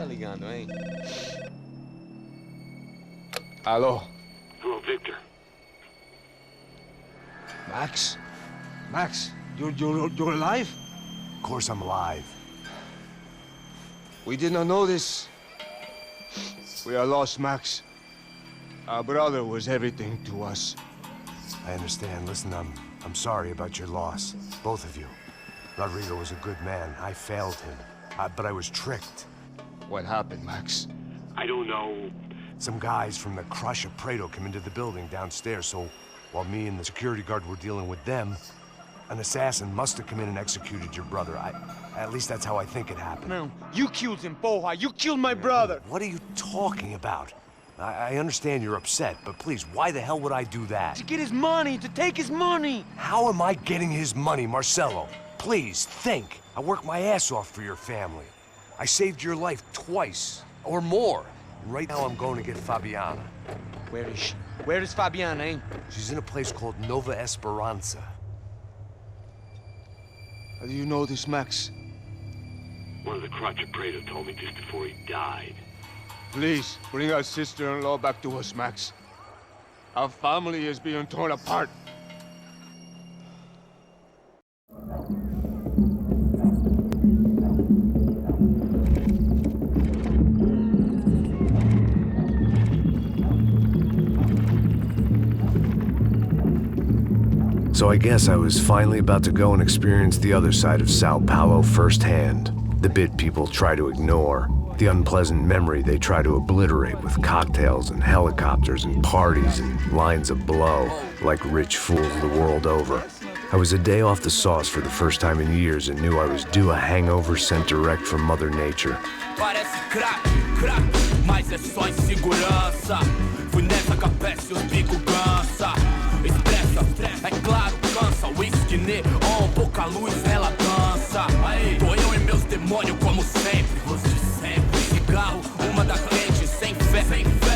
ligando, hein? Alô? Hello, Victor. Max? Max, you're alive? Of course I'm alive. We did not know this. We are lost, Max. Our brother was everything to us. I understand. Listen, I'm sorry about your loss. Both of you. Rodrigo was a good man. I failed him. But I was tricked. What happened, Max? I don't know. Some guys from the Crush of Prado came into the building downstairs, so while me and the security guard were dealing with them, an assassin must have come in and executed your brother. At least that's how I think it happened. No, you killed him, Porra. You killed my brother. What are you talking about? I understand you're upset, but please, why the hell would I do that? To get his money, to take his money. How am I getting his money, Marcelo? Please, think. I worked my ass off for your family. I saved your life twice, or more. And right now I'm going to get Fabiana. Where is she? Where is Fabiana, eh? She's in a place called Nova Esperanza. How do you know this, Max? One of the Crotch of Prado told me just before he died. Please, bring our sister-in-law back to us, Max. Our family is being torn apart. So I guess I was finally about to go and experience the other side of Sao Paulo firsthand. The bit people try to ignore. The unpleasant memory they try to obliterate with cocktails and helicopters and parties and lines of blow, like rich fools the world over. I was a day off the sauce for the first time in years and knew I was due a hangover sent direct from Mother Nature. Parece crack, mas é só insegurança. Fui nessa capeste, os bico cansa. Expressa, é claro, cansa. Whisky, neon, pouca luz, ela dança. Tô eu e meus demônios como sempre. Os de sempre. Cigarro, uma da crente, sem fé.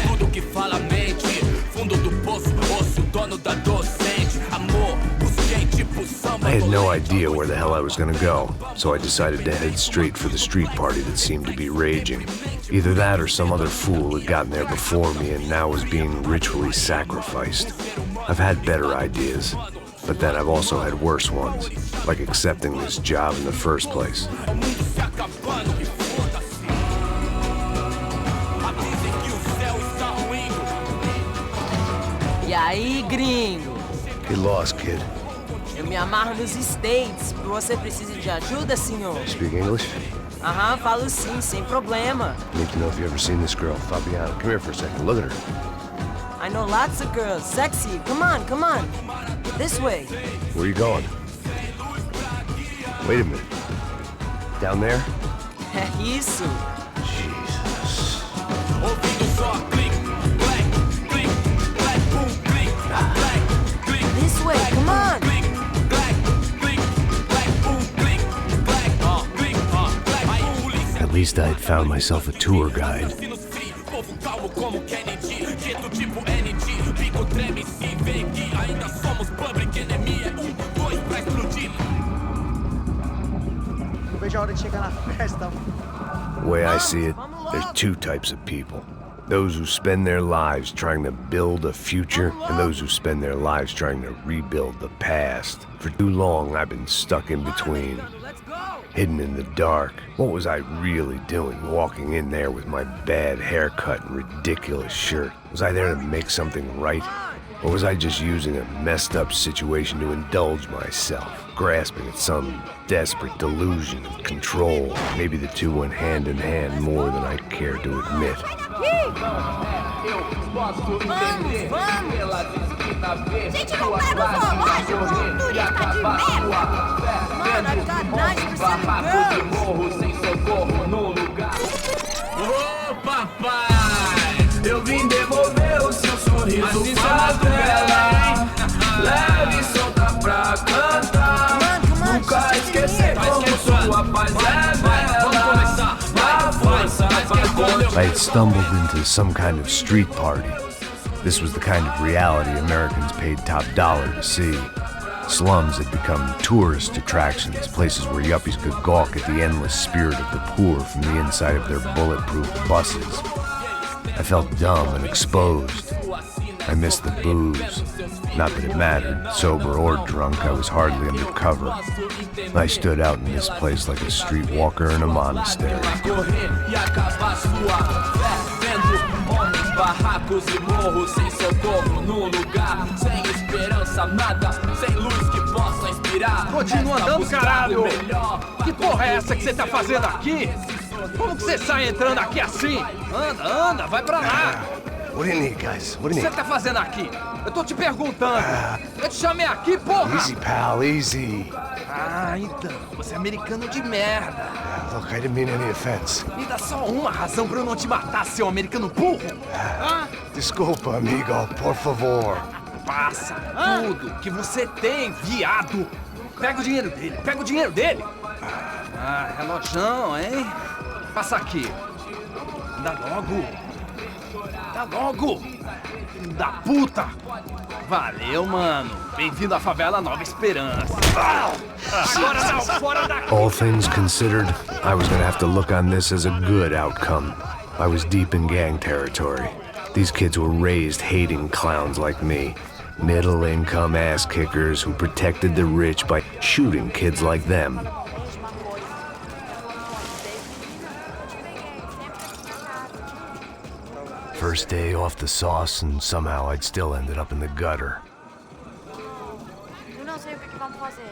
Tudo que fala mente. Fundo do poço, osso, dono da docente. Amor, busquei tipo samba. I had no idea where the hell I was gonna go, so I decided to head straight for the street party that seemed to be raging. Either that or some other fool had gotten there before me and now was being ritually sacrificed. I've had better ideas, but then I've also had worse ones, like accepting this job in the first place. E aí, gringo? Get lost, kid. Eu me amarro nos States. Você precisa de ajuda, senhor? Speak English? Aham, falo sim, sem problema. Need to know if you ever seen this girl, Fabiana. Come here for a second. Look at her. I know lots of girls. Sexy. Come on, come on. This way. Where are you going? Wait a minute. Down there? É isso. Jesus. This way, come on. At least I had found myself a tour guide. The way I see it, there's two types of people. Those who spend their lives trying to build a future, and those who spend their lives trying to rebuild the past. For too long, I've been stuck in between. Hidden in the dark. What was I really doing walking in there with my bad haircut and ridiculous shirt? Was I there to make something right? Or was I just using a messed up situation to indulge myself, grasping at some desperate delusion of control? Maybe the two went hand in hand more than I care to admit. Gente, não pega o zoológico, turista de merda! Mano, I've got 90% girls! Ô papai, eu vim devolver o seu sorriso pra tela. Leve e solta pra cantar. Nunca esquecer como sua paz é bela. A força I had stumbled into some kind of street party. This was the kind of reality Americans paid top dollar to see. Slums had become tourist attractions, places where yuppies could gawk at the endless spirit of the poor from the inside of their bulletproof buses. I felt dumb and exposed. I missed the booze. Not that it mattered. Sober or drunk, I was hardly undercover. I stood out in this place like a streetwalker in a monastery. Barracos e morros sem socorro num lugar sem esperança, nada, sem luz que possa inspirar. Continua andando, caralho! Que porra é essa que você tá fazendo aqui? Como que você sai entrando aqui assim? Anda, anda, vai pra lá! What do you need, guys? What O do que you você tá fazendo aqui? Eu tô te perguntando. Eu te chamei aqui, porra! need? Easy, pal, easy. Ah, então, você é americano de merda. Look, I didn't mean any offense. Me dá só uma razão pra eu não te matar, seu americano burro. Desculpa, amigo, por favor. Passa tudo que você tem, viado. Pega o dinheiro dele, pega o dinheiro dele. Ah, relojão, hein? Passa aqui. Dá logo. Dá logo. Filho da puta. Valeu, mano. Bem-vindo à favela Nova Esperança. Agora não, fora daqui. All things considered, I was gonna have to look on this as a good outcome. I was deep in gang territory. These kids were raised hating clowns like me. Middle-income ass-kickers who protected the rich by shooting kids like them. First day off the sauce, and somehow I'd still ended up in the gutter. Eu não sei o que vamos fazer.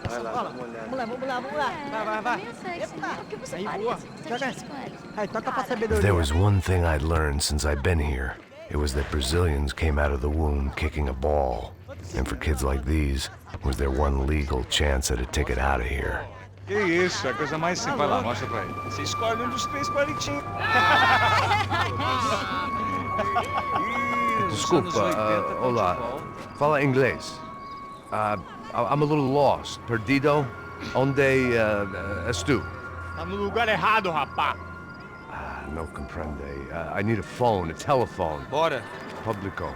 Vai lá, vamos olhar. Vamos lá. Vai. O que você Aí, faria boa. se você Joga. tivesse com ele? Aí, toca pra If sabedoria. there was one thing I'd learned since I'd been here, it was that Brazilians came out of the womb kicking a ball. And for kids like these, was their one legal chance at a ticket out of here. Que isso, é a coisa mais simples. Vai lá, mostra pra ele. Você escolhe um dos 3 palitinhos. Desculpa, olá. Fala inglês. I'm a little lost. Perdido? Onde és tu? Tá no lugar errado, rapá. No comprende. I need a phone, a telephone. Bora. Publico.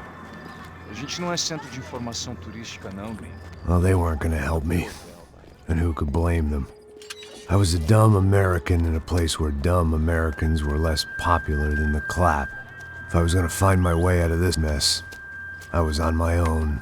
A gente não é centro de informação turística, não, gringo. Well, they weren't gonna help me. And who could blame them? I was a dumb American in a place where dumb Americans were less popular than the clap. If I was gonna find my way out of this mess, I was on my own.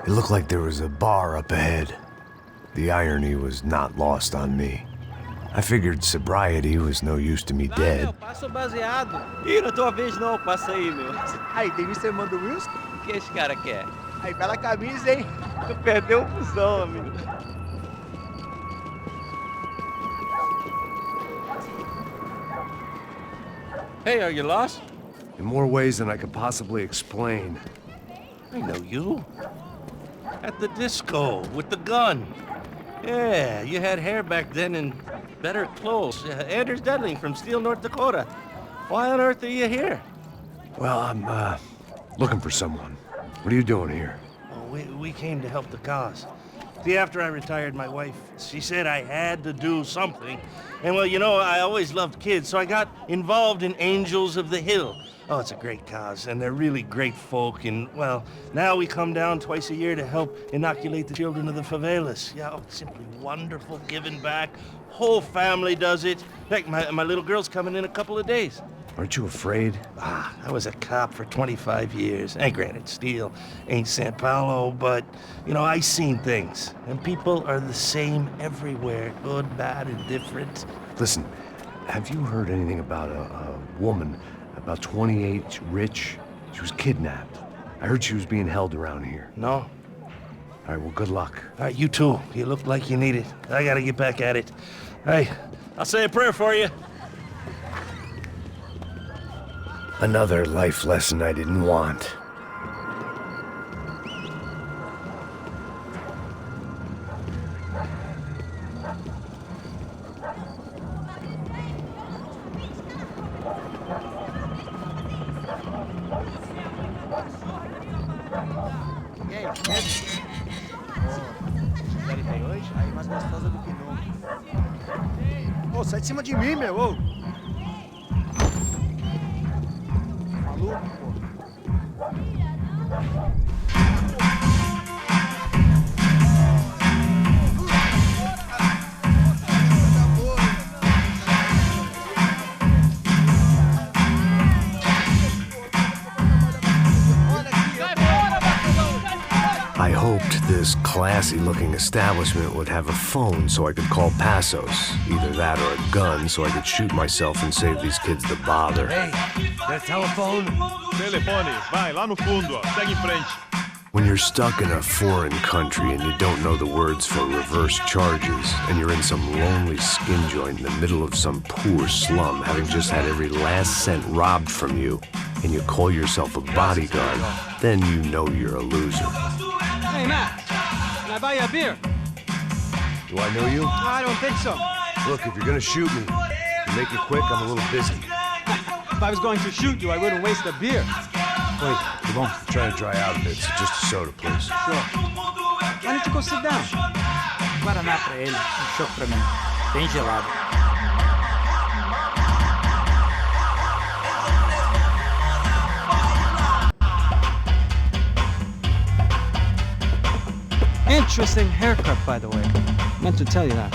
It looked like there was a bar up ahead. The irony was not lost on me. I figured sobriety was no use to me dead. Passa o baseado. Ih, não é tua vez não, passa aí, meu. Aí, tem Mr. Mando Wilson? O que esse cara quer? Aí, bela camisa, hein? Tu perdeu o fusão, amigo. Hey, are you lost? In more ways than I could possibly explain. I know you. At the disco, with the gun. Yeah, you had hair back then and better clothes. Anders Dedling from Steele, North Dakota. Why on earth are you here? Well, I'm, looking for someone. What are you doing here? Oh, we came to help the cause. See, after I retired, my wife, she said I had to do something. And well, you know, I always loved kids, so I got involved in Angels of the Hill. Oh, it's a great cause, and they're really great folk, and, well, now we come down twice a year to help inoculate the children of the favelas. Yeah, oh, it's simply wonderful, giving back. Whole family does it. In fact, my little girl's coming in a couple of days. Aren't you afraid? I was a cop for 25 years. And granted, Steele ain't Sao Paulo, but, you know, I seen things. And people are the same everywhere, good, bad, and different. Listen, have you heard anything about a woman, about 28, rich? She was kidnapped. I heard she was being held around here. No? All right, well, good luck. All right, you too. You look like you need it. I gotta get back at it. Hey, I'll say a prayer for you. Another life lesson I didn't want. mais gostosa do que não. Ô, sai de cima de mim, meu, ô! Maluco, pô. I hoped this classy-looking establishment would have a phone so I could call Passos. Either that or a gun so I could shoot myself and save these kids the bother. Hey, that telephone? Telefone, vai, lá no fundo, ó. Segue em frente. When you're stuck in a foreign country and you don't know the words for reverse charges, and you're in some lonely skin joint in the middle of some poor slum, having just had every last cent robbed from you, and you call yourself a bodyguard, then you know you're a loser. Hey, Matt, can I buy you a beer? Do I know you? I don't think so. Look, if you're gonna shoot me, make it quick, I'm a little busy. If I was going to shoot you, I wouldn't waste a beer. Wait, come on. I'm trying to dry out a bit, so just a soda, please. Sure. Why don't you go sit down? Guaraná pra ele, chopp pra mim. Bem gelado. Interesting haircut, by the way. Meant to tell you that.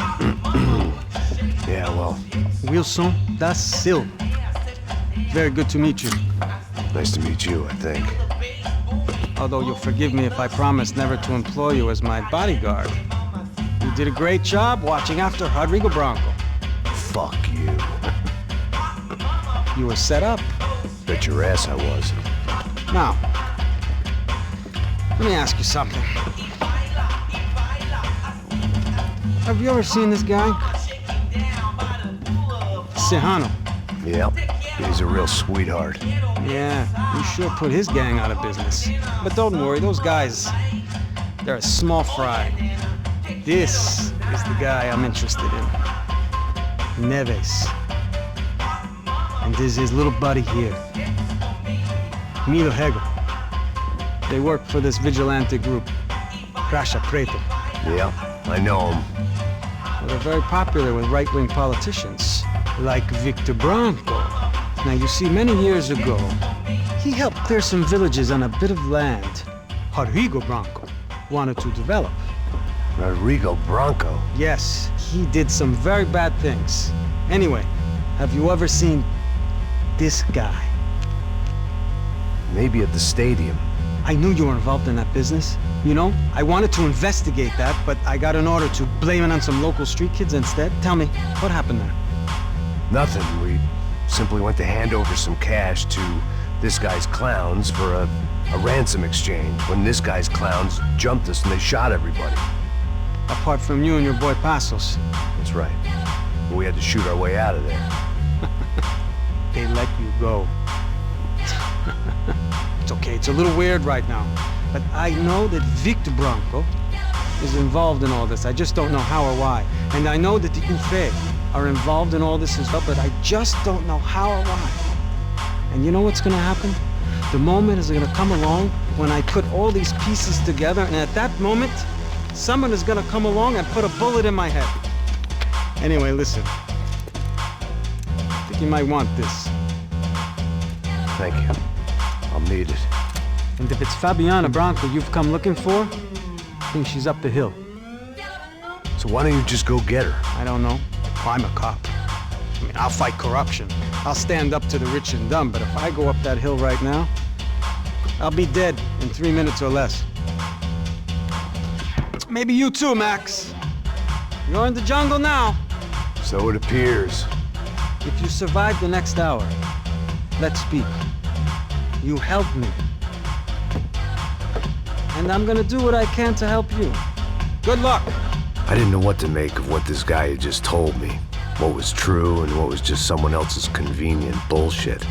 Yeah, well. Wilson da Silva. Very good to meet you. Nice to meet you, I think. Although you'll forgive me if I promise never to employ you as my bodyguard. You did a great job watching after Rodrigo Branco. Fuck you. You were set up. Bet your ass I was. Now, let me ask you something. Have you ever seen this guy? Serrano. Yep. He's a real sweetheart. Yeah, you sure put his gang out of business. But don't worry, those guys, they're a small fry. This is the guy I'm interested in. Neves. And this is his little buddy here. Milo Hegel. They work for this vigilante group, Crasha Preto. Yeah, I know him. Well, they're very popular with right-wing politicians, like Victor Branco. Now, you see, many years ago, he helped clear some villages on a bit of land Rodrigo Branco wanted to develop. Rodrigo Branco? Yes, he did some very bad things. Anyway, have you ever seen this guy? Maybe at the stadium. I knew you were involved in that business. You know, I wanted to investigate that, but I got an order to blame it on some local street kids instead. Tell me, what happened there? Nothing. We simply went to hand over some cash to this guy's clowns for a ransom exchange when this guy's clowns jumped us and they shot everybody. Apart from you and your boy Passos. That's right. We had to shoot our way out of there. They let you go. It's okay, it's a little weird right now. But I know that Victor Branco is involved in all this. I just don't know how or why. And I know that the UFE are involved in all this as well, but I just don't know how or why. And you know what's gonna happen? The moment is gonna come along when I put all these pieces together, and at that moment, someone is gonna come along and put a bullet in my head. Anyway, listen. I think you might want this. Thank you. I'll need it. And if it's Fabiana Branco you've come looking for, I think she's up the hill. So why don't you just go get her? I don't know. I'm a cop. I mean, I'll fight corruption. I'll stand up to the rich and dumb, but if I go up that hill right now, I'll be dead in 3 minutes or less. Maybe you too, Max. You're in the jungle now. So it appears. If you survive the next hour, let's speak. You help me. And I'm gonna do what I can to help you. Good luck. I didn't know what to make of what this guy had just told me. What was true and what was just someone else's convenient bullshit.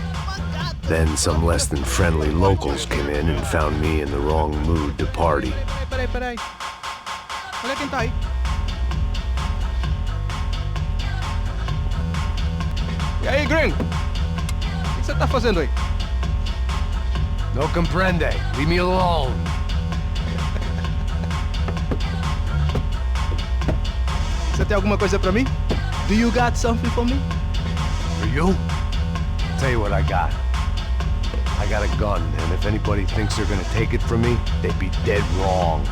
Then some less than friendly locals came in and found me in the wrong mood to party. Peraí. Olha quem tá aí. E aí, gringo? O que você tá fazendo aí? No comprende. Leave me alone. tem alguma coisa pra mim? Do you got something for me? For you? Tell you what I got. I got a gun, and if anybody thinks they're gonna take it from me, they'd be dead wrong.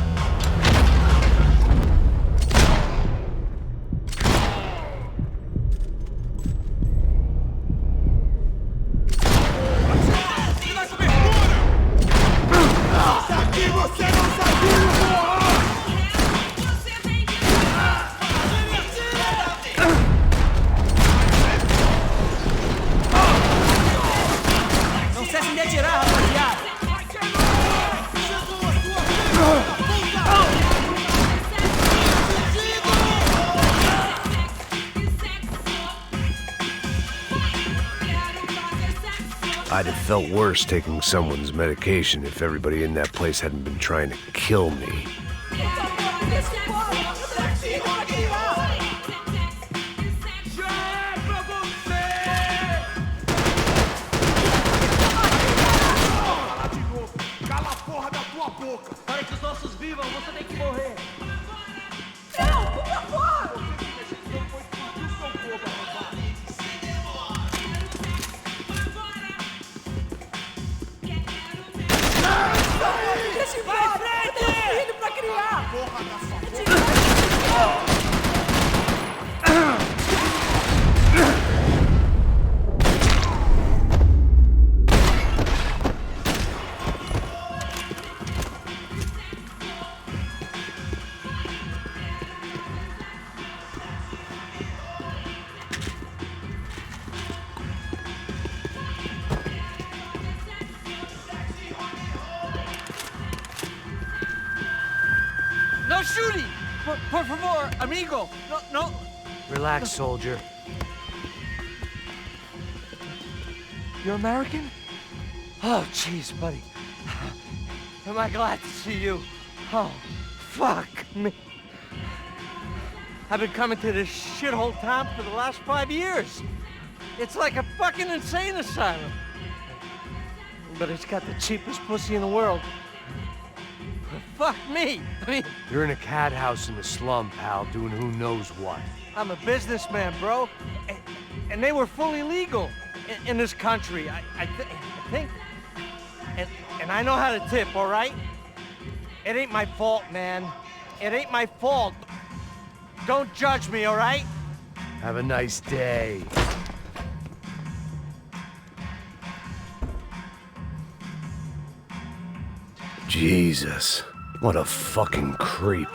Não cessem de atirar, rapaziada! I'd have felt worse taking someone's medication if everybody in that place hadn't been trying to kill me. Cala a porra da tua boca! Para que os nossos vivam, você tem que morrer! Não, por favor! Deixa em frente! Eu tenho filho pra criar! Porra da sua No shooting! Por favor, amigo! No. Relax, soldier. You're American? Oh, jeez, buddy. Am I glad to see you? Oh, fuck me. I've been coming to this shithole town for the last 5 years. It's like a fucking insane asylum. But it's got the cheapest pussy in the world. Fuck me. I mean, You're in a cat house in the slum, pal, doing who knows what. I'm a businessman, bro. And they were fully legal in this country. I think. And I know how to tip, all right? It ain't my fault, man. It ain't my fault. Don't judge me, all right? Have a nice day. Jesus, what a fucking creep.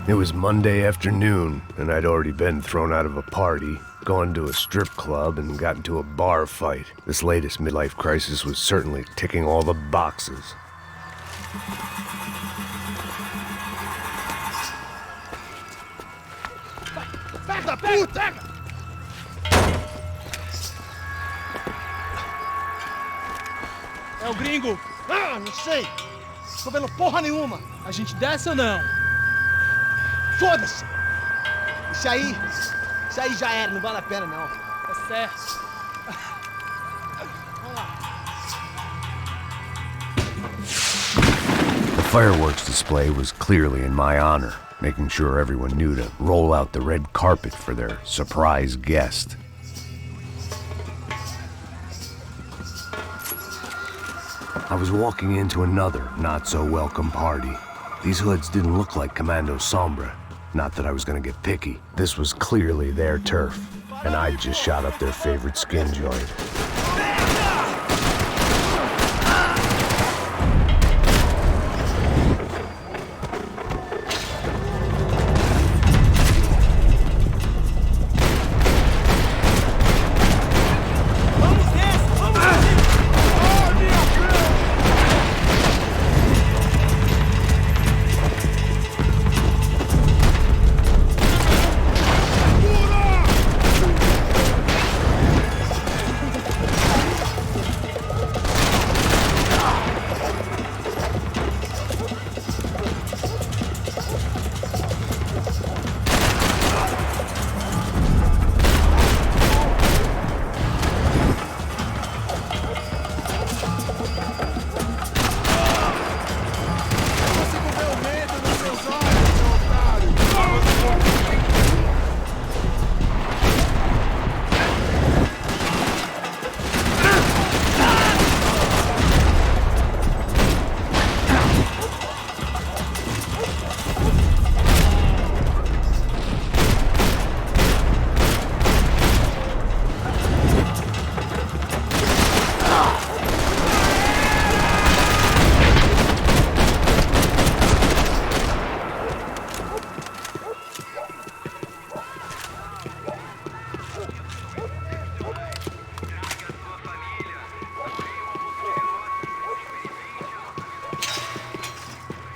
It was Monday afternoon, and I'd already been thrown out of a party, gone to a strip club, and got into a bar fight. This latest midlife crisis was certainly ticking all the boxes. Pega, puta! É o gringo! Ah, não sei! Tô vendo porra nenhuma! A gente desce ou não? Foda-se! Isso aí já era, não vale a pena não. Tá certo. Vamos lá. The fireworks display was clearly in my honor, making sure everyone knew to roll out the red carpet for their surprise guest. I was walking into another not-so-welcome party. These hoods didn't look like Commando Sombra. Not that I was gonna get picky. This was clearly their turf, and I just shot up their favorite skin joint.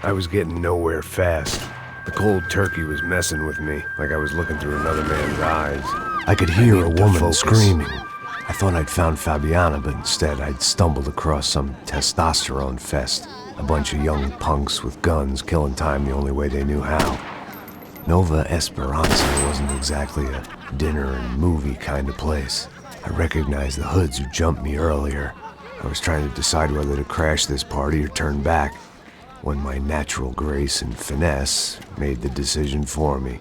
I was getting nowhere fast. The cold turkey was messing with me, like I was looking through another man's eyes. I could hear a woman screaming. I thought I'd found Fabiana, but instead I'd stumbled across some testosterone fest. A bunch of young punks with guns killing time the only way they knew how. Nova Esperanza wasn't exactly a dinner and movie kind of place. I recognized the hoods who jumped me earlier. I was trying to decide whether to crash this party or turn back, when my natural grace and finesse made the decision for me.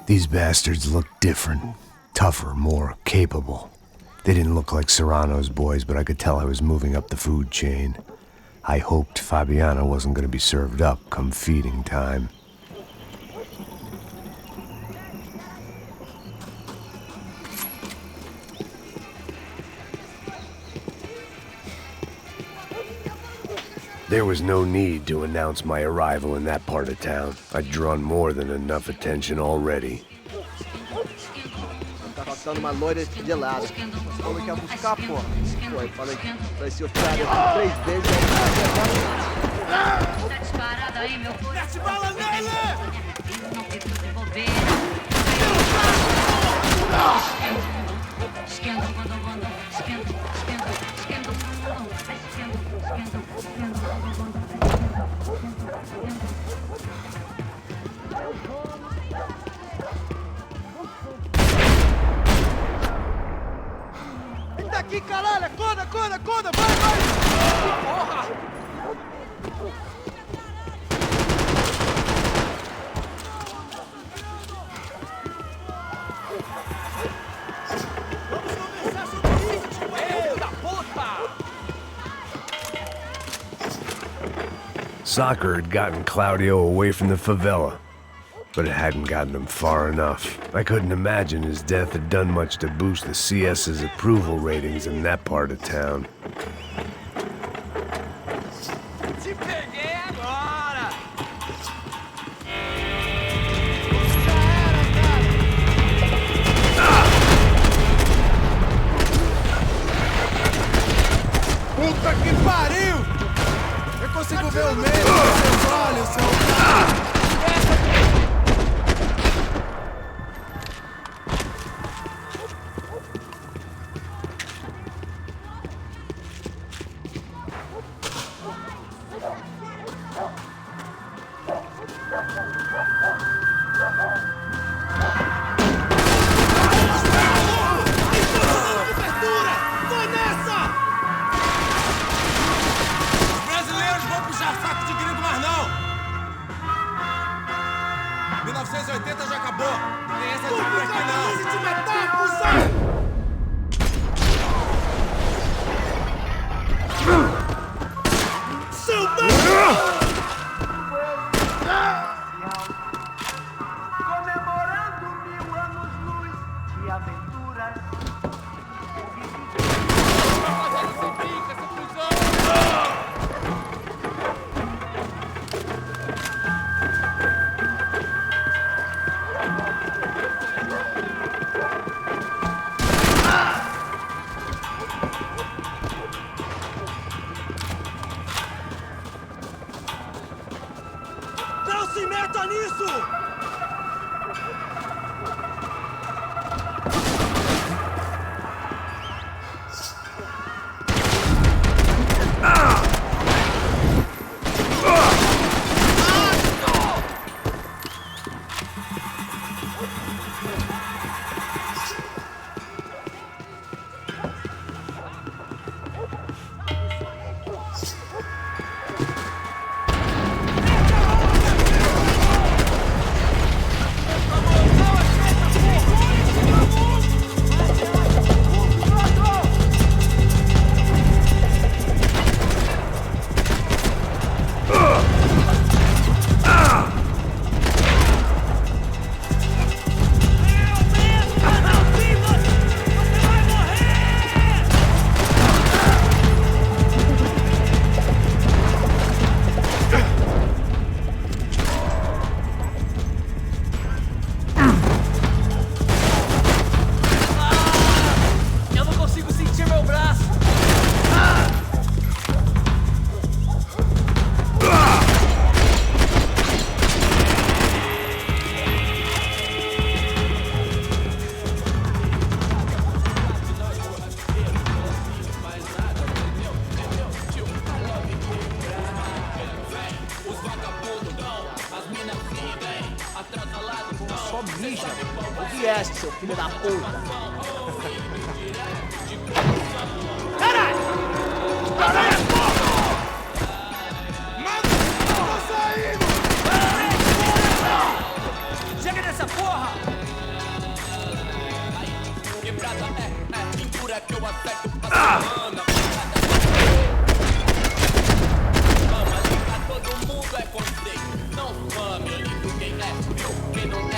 These bastards looked different, tougher, more capable. They didn't look like Serrano's boys, but I could tell I was moving up the food chain. I hoped Fabiana wasn't going to be served up come feeding time. There was no need to announce my arrival in that part of town. I'd drawn more than enough attention already. Tá passando uma loira gelada. Como que ia buscar, porra? Pô, eu falei que pra esse otário 3 vezes aí. Tá disparado aí, meu. Mete bala nele! Eita aqui, caralho! Acorda, acorda, acorda! Vai, vai! Porra! Soccer had gotten Claudio away from the favela, but it hadn't gotten him far enough. I couldn't imagine his death had done much to boost the CS's approval ratings in that part of town. Te peguei agora! Puta que pariu! Eu consigo ver o meio dos seus olhos, seu otário! Vai nessa! Os brasileiros vão puxar saco de gringo, mas não! 1980 já acabou! Tem essa de por aqui não! Se te matar, cuzão! Seu maluco! Comemorando 1000 anos-luz de aventuras. Não se meta nisso! Eu não consigo sentir meu braço! Só mija. O que é, seu filho da puta? Caralho! Caralho, porra! Manda! Tô saindo! Chega dessa porra! Quebrada é pintura que eu acerto pra semana. Vamos ligar, todo mundo é conceito. Não vamos, eu ligo quem é meu, quem não é.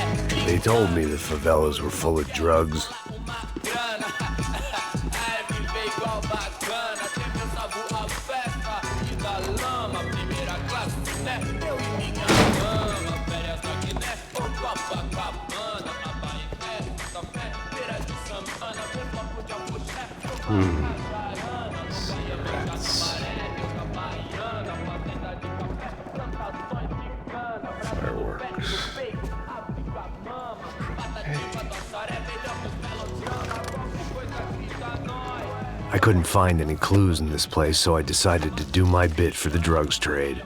They told me the favelas were full of drugs. Fireworks. I couldn't find any clues in this place, so I decided to do my bit for the drugs trade.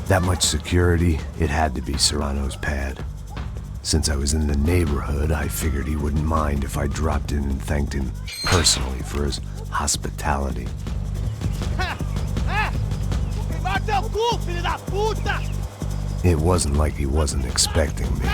That much security, it had to be Serrano's pad. Since I was in the neighborhood, I figured he wouldn't mind if I dropped in and thanked him personally for his hospitality. It wasn't like he wasn't expecting me.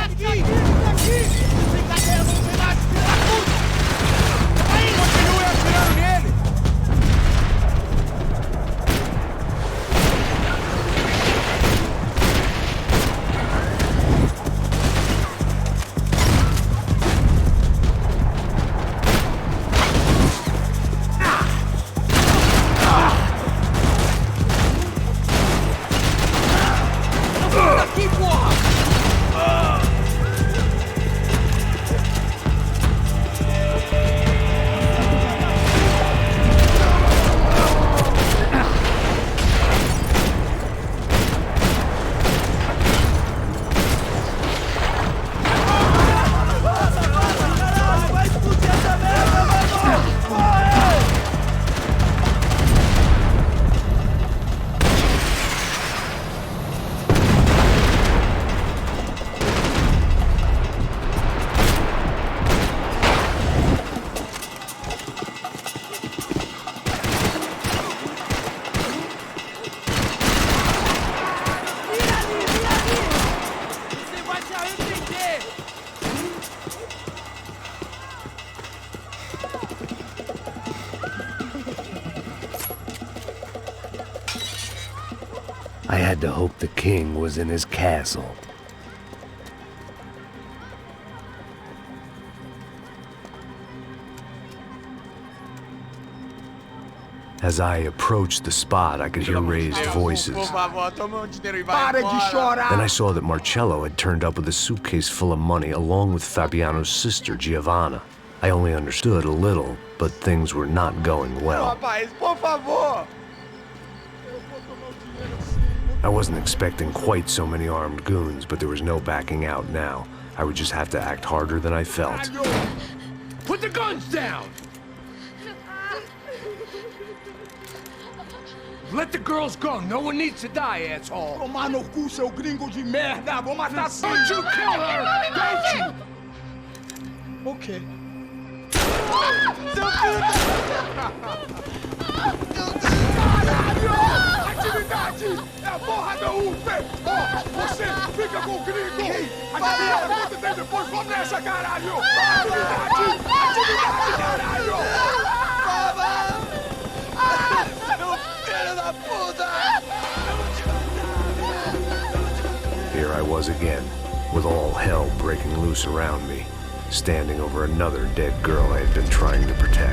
I had to hope the king was in his castle. As I approached the spot, I could hear raised voices. Then I saw that Marcello had turned up with a suitcase full of money along with Fabiano's sister, Giovanna. I only understood a little, but things were not going well. I wasn't expecting quite so many armed goons, but there was no backing out now. I would just have to act harder than I felt. Put the guns down! Let the girls go. No one needs to die, asshole. Tomar no cu, seu gringo de merda. Vou matar você. Don't you kill her! Don't you? Ok. Seu filho Caralho! Atividade! É a porra da UP! Você fica com o gringo! Atividade, quanto tem depois? Vamos nessa, caralho! Atividade! Atividade, caralho! Here I was again, with all hell breaking loose around me, standing over another dead girl I had been trying to protect.